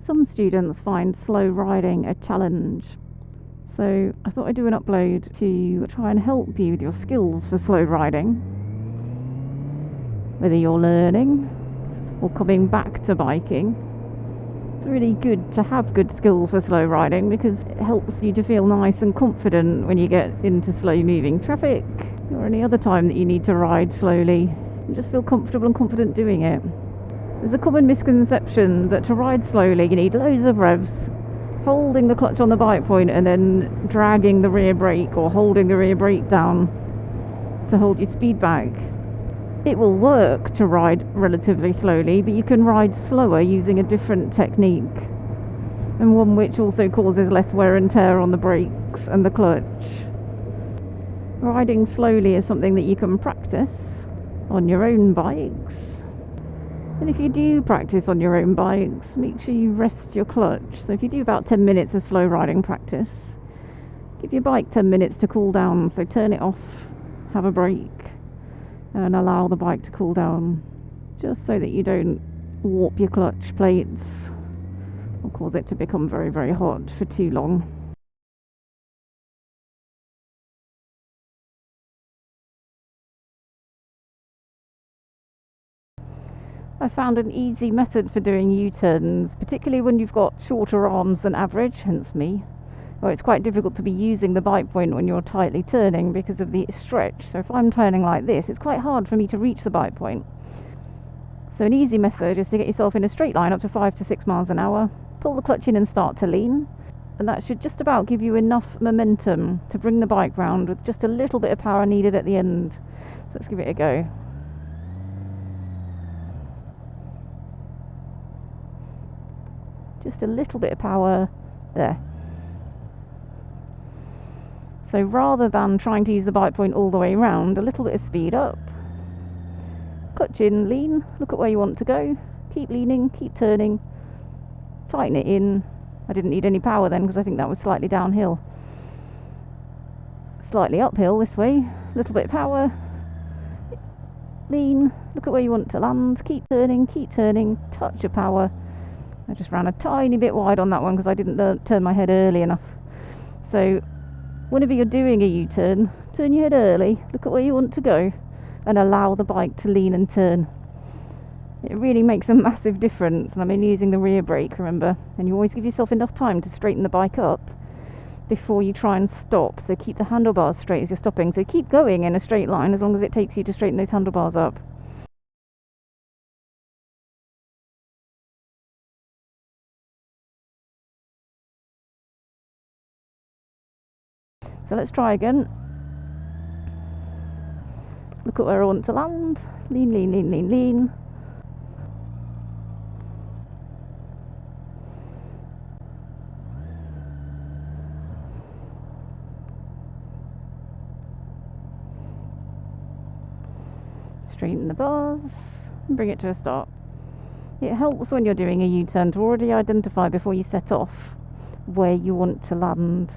Some students find slow riding a challenge, so I thought I'd do an upload to try and help you with your skills for slow riding, whether you're learning or coming back to biking. It's really good to have good skills for slow riding because it helps you to feel nice and confident when you get into slow moving traffic or any other time that you need to ride slowly, and just feel comfortable and confident doing it. There's a common misconception that to ride slowly you need loads of revs, holding the clutch on the bike point and then dragging the rear brake or holding the rear brake down to hold your speed back. It will work to ride relatively slowly, but you can ride slower using a different technique, and one which also causes less wear and tear on the brakes and the clutch. Riding slowly is something that you can practice on your own bikes. And if you do practice on your own bikes, make sure you rest your clutch. So if you do about 10 minutes of slow riding practice, give your bike 10 minutes to cool down. So turn it off, have a break, and allow the bike to cool down, just so that you don't warp your clutch plates or cause it to become very, very hot for too long. I found an easy method for doing U-turns, particularly when you've got shorter arms than average, hence me, or it's quite difficult to be using the bike point when you're tightly turning because of the stretch. So if I'm turning like this, it's quite hard for me to reach the bike point. So an easy method is to get yourself in a straight line up to 5 to 6 miles an hour, pull the clutch in and start to lean, and that should just about give you enough momentum to bring the bike round with just a little bit of power needed at the end. So let's give it a go. Just a little bit of power there. So rather than trying to use the bike point all the way around, a little bit of speed up, clutch in, lean, look at where you want to go, keep leaning, keep turning, tighten it in. I didn't need any power then because I think that was slightly downhill. Slightly uphill this way, a little bit of power, lean, look at where you want to land, keep turning, touch of power. I just ran a tiny bit wide on that one because I didn't turn my head early enough. So whenever you're doing a U-turn, turn your head early, look at where you want to go, and allow the bike to lean and turn. It really makes a massive difference. And I'm only using the rear brake, remember, and you always give yourself enough time to straighten the bike up before you try and stop. So keep the handlebars straight as you're stopping. So keep going in a straight line as long as it takes you to straighten those handlebars up. So let's try again. Look at where I want to land. Lean, lean, lean, lean, lean. Straighten the bars and bring it to a stop. It helps when you're doing a U-turn to already identify before you set off where you want to land.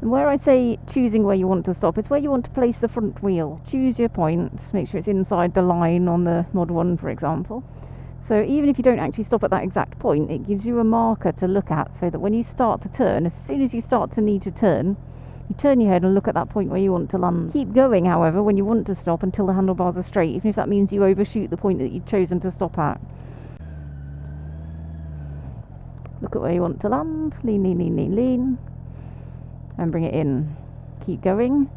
And where I say choosing where you want to stop, it's where you want to place the front wheel. Choose your point, make sure it's inside the line on the Mod 1, for example. So even if you don't actually stop at that exact point, it gives you a marker to look at so that when you start to turn, as soon as you start to need to turn, you turn your head and look at that point where you want to land. Keep going, however, when you want to stop until the handlebars are straight, even if that means you overshoot the point that you've chosen to stop at. Look at where you want to land, lean, lean, lean, lean, lean, and bring it in. Keep going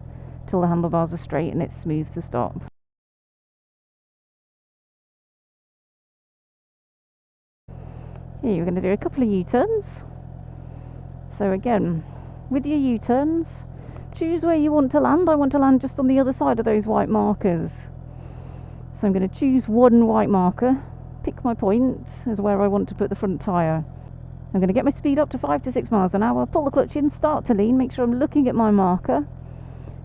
till the handlebars are straight and it's smooth to stop. Here you're going to do a couple of U-turns. So again, with your U-turns, choose where you want to land. I want to land just on the other side of those white markers. So I'm going to choose one white marker, pick my point as where I want to put the front tyre. I'm going to get my speed up to 5 to 6 miles an hour, pull the clutch in, start to lean, make sure I'm looking at my marker.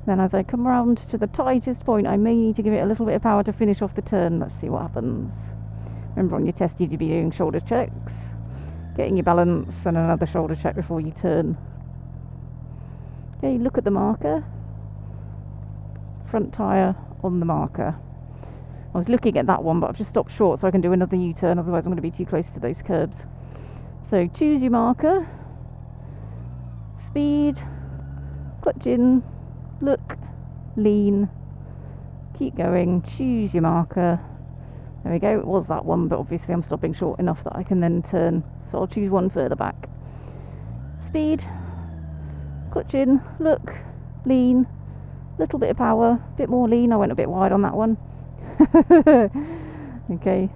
Then as I come around to the tightest point, I may need to give it a little bit of power to finish off the turn. Let's see what happens. Remember, on your test you'd be doing shoulder checks, getting your balance and another shoulder check before you turn. Okay, look at the marker, front tyre on the marker. I was looking at that one, but I've just stopped short so I can do another U-turn, otherwise I'm going to be too close to those curbs. So choose your marker, speed, clutch in, look, lean, keep going, choose your marker. There we go, it was that one, but obviously I'm stopping short enough that I can then turn, so I'll choose one further back. Speed, clutch in, look, lean, little bit of power, bit more lean. I went a bit wide on that one. Okay,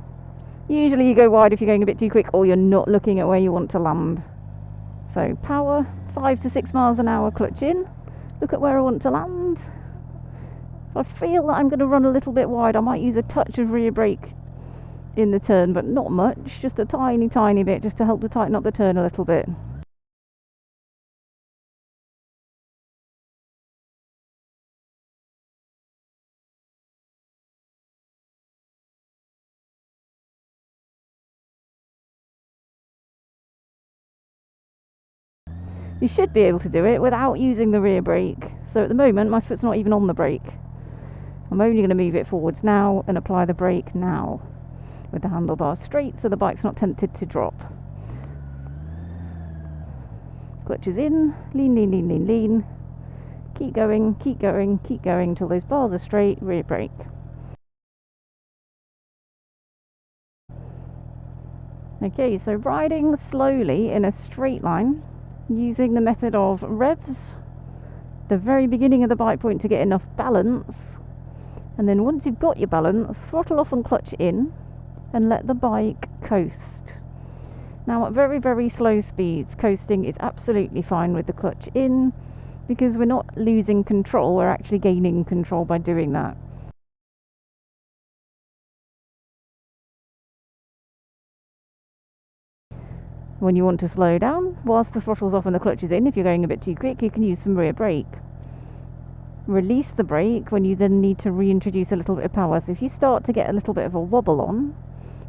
usually you go wide if you're going a bit too quick or you're not looking at where you want to land. So power, 5 to 6 miles an hour, clutch in, look at where I want to land. If I feel that I'm going to run a little bit wide, I might use a touch of rear brake in the turn, but not much, just a tiny bit, just to help to tighten up the turn a little bit. You should be able to do it without using the rear brake. So at the moment my foot's not even on the brake. I'm only going to move it forwards now and apply the brake now with the handlebars straight so the bike's not tempted to drop. Clutches in, lean, lean, lean, lean, lean. Keep going, keep going, keep going till those bars are straight, rear brake. Okay, so riding slowly in a straight line using the method of revs, the very beginning of the bike point to get enough balance, and then once you've got your balance, throttle off and clutch in and let the bike coast. Now at very, very slow speeds, coasting is absolutely fine with the clutch in because we're not losing control, we're actually gaining control by doing that. When you want to slow down, whilst the throttle's off and the clutch is in, if you're going a bit too quick, you can use some rear brake. Release the brake when you then need to reintroduce a little bit of power. So if you start to get a little bit of a wobble on,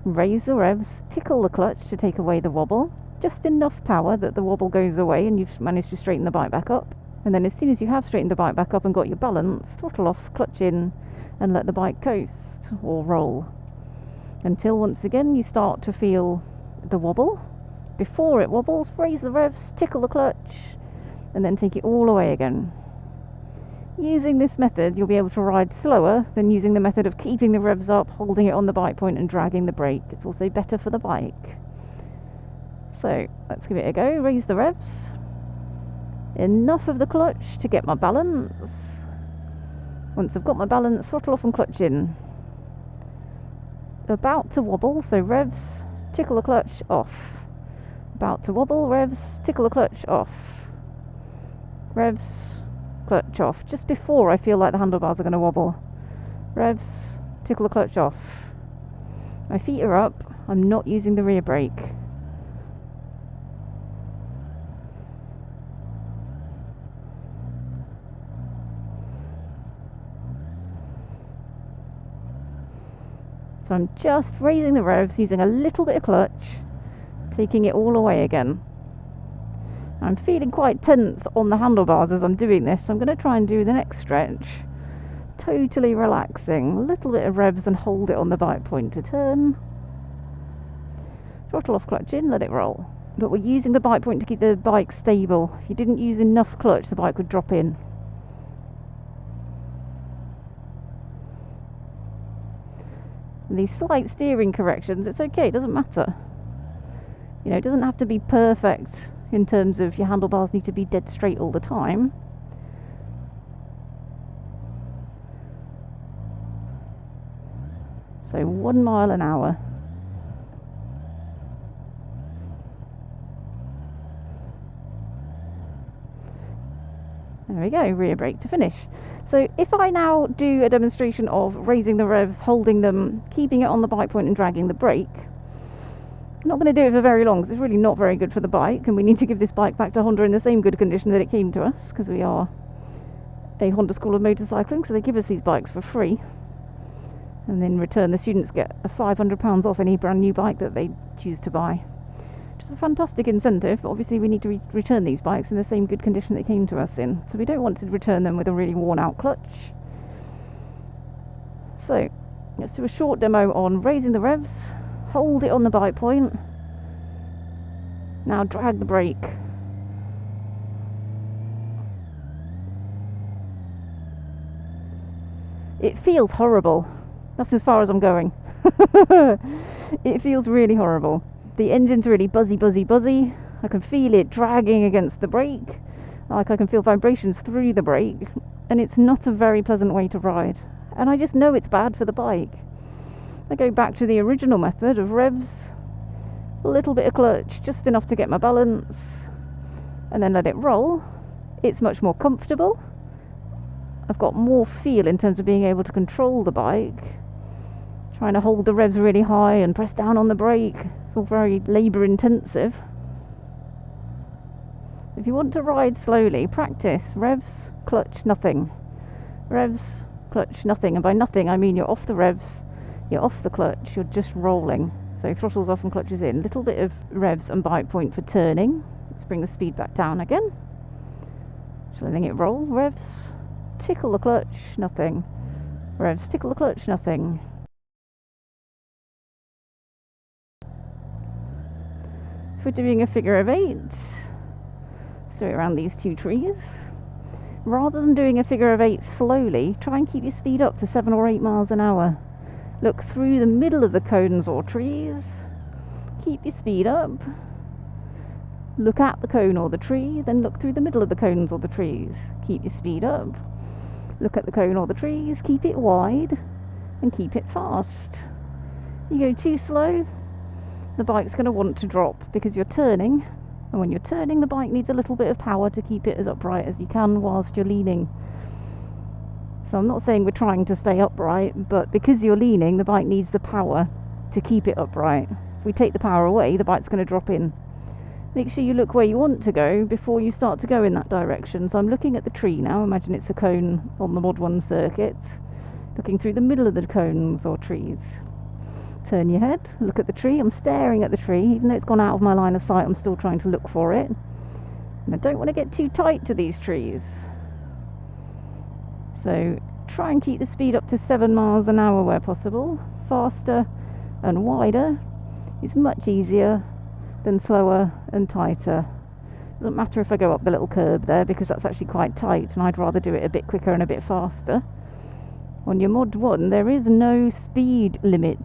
raise the revs, tickle the clutch to take away the wobble, just enough power that the wobble goes away and you've managed to straighten the bike back up. And then as soon as you have straightened the bike back up and got your balance, throttle off, clutch in, and let the bike coast or roll until once again you start to feel the wobble. Before it wobbles, raise the revs, tickle the clutch, and then take it all away again. Using this method, you'll be able to ride slower than using the method of keeping the revs up, holding it on the bike point and dragging the brake. It's also better for the bike. So let's give it a go. Raise the revs. Enough of the clutch to get my balance. Once I've got my balance, throttle off and clutch in. About to wobble, so revs, tickle the clutch, off. About to wobble, revs, tickle the clutch, off. Revs, clutch off. Just before I feel like the handlebars are going to wobble. Revs, tickle the clutch off. My feet are up, I'm not using the rear brake. So I'm just raising the revs, using a little bit of clutch, taking it all away again. I'm feeling quite tense on the handlebars as I'm doing this. I'm going to try and do the next stretch. Totally relaxing. A little bit of revs and hold it on the bike point to turn. Throttle off, clutch in, let it roll. But we're using the bike point to keep the bike stable. If you didn't use enough clutch, the bike would drop in. And these slight steering corrections, it's okay, it doesn't matter. You know, it doesn't have to be perfect in terms of your handlebars need to be dead straight all the time. So 1 mile an hour. There we go, rear brake to finish. So if I now do a demonstration of raising the revs, holding them, keeping it on the bike point and dragging the brake, I'm not going to do it for very long because it's really not very good for the bike, and we need to give this bike back to Honda in the same good condition that it came to us, because we are a Honda School of Motorcycling, so they give us these bikes for free, and in return the students get £500 off any brand new bike that they choose to buy, which is a fantastic incentive. But obviously we need to return these bikes in the same good condition they came to us in, so we don't want to return them with a really worn out clutch. So Let's do a short demo on raising the revs, hold it on the bite point, now drag the brake. It feels horrible. That's as far as I'm going. It feels really horrible. The engine's really buzzy, buzzy, buzzy. I can feel it dragging against the brake. Like I can feel vibrations through the brake. And it's not a very pleasant way to ride. And I just know it's bad for the bike. I go back to the original method of revs, a little bit of clutch, just enough to get my balance, and then let it roll. It's much more comfortable. I've got more feel in terms of being able to control the bike. Trying to hold the revs really high and press down on the brake. It's all very labour intensive. If you want to ride slowly, practice revs, clutch, nothing. Revs, clutch, nothing. And by nothing I mean you're off the revs, you're off the clutch, you're just rolling. So throttle's off and clutch is in. Little bit of revs and bite point for turning. Let's bring the speed back down again. So letting it roll. Revs, tickle the clutch, nothing. Revs, tickle the clutch, nothing. If we're doing a figure of 8, let's do it around these 2 trees. Rather than doing a figure of 8 slowly, try and keep your speed up to 7 or 8 miles an hour. Look through the middle of the cones or trees. Keep your speed up. Look at the cone or the tree, then look through the middle of the cones or the trees. Keep your speed up. Look at the cone or the trees, keep it wide, and keep it fast. You go too slow, the bike's going to want to drop because you're turning, and when you're turning the bike needs a little bit of power to keep it as upright as you can whilst you're leaning. So I'm not saying we're trying to stay upright, but because you're leaning, the bike needs the power to keep it upright. If we take the power away, the bike's going to drop in. Make sure you look where you want to go before you start to go in that direction. So I'm looking at the tree now. Imagine it's a cone on the Mod 1 circuit. Looking through the middle of the cones or trees. Turn your head, look at the tree. I'm staring at the tree. Even though it's gone out of my line of sight, I'm still trying to look for it. And I don't want to get too tight to these trees. So try and keep the speed up to 7 miles an hour where possible. Faster and wider is much easier than slower and tighter. Doesn't matter if I go up the little curb there because that's actually quite tight and I'd rather do it a bit quicker and a bit faster. On your Mod 1 there is no speed limit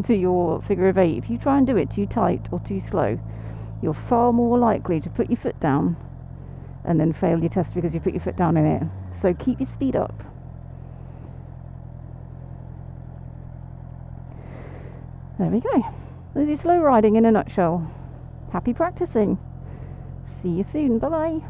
to your figure of 8. If you try and do it too tight or too slow, you're far more likely to put your foot down and then fail your test because you put your foot down in it. So keep your speed up. There we go. There's your slow riding in a nutshell. Happy practicing. See you soon. Bye bye.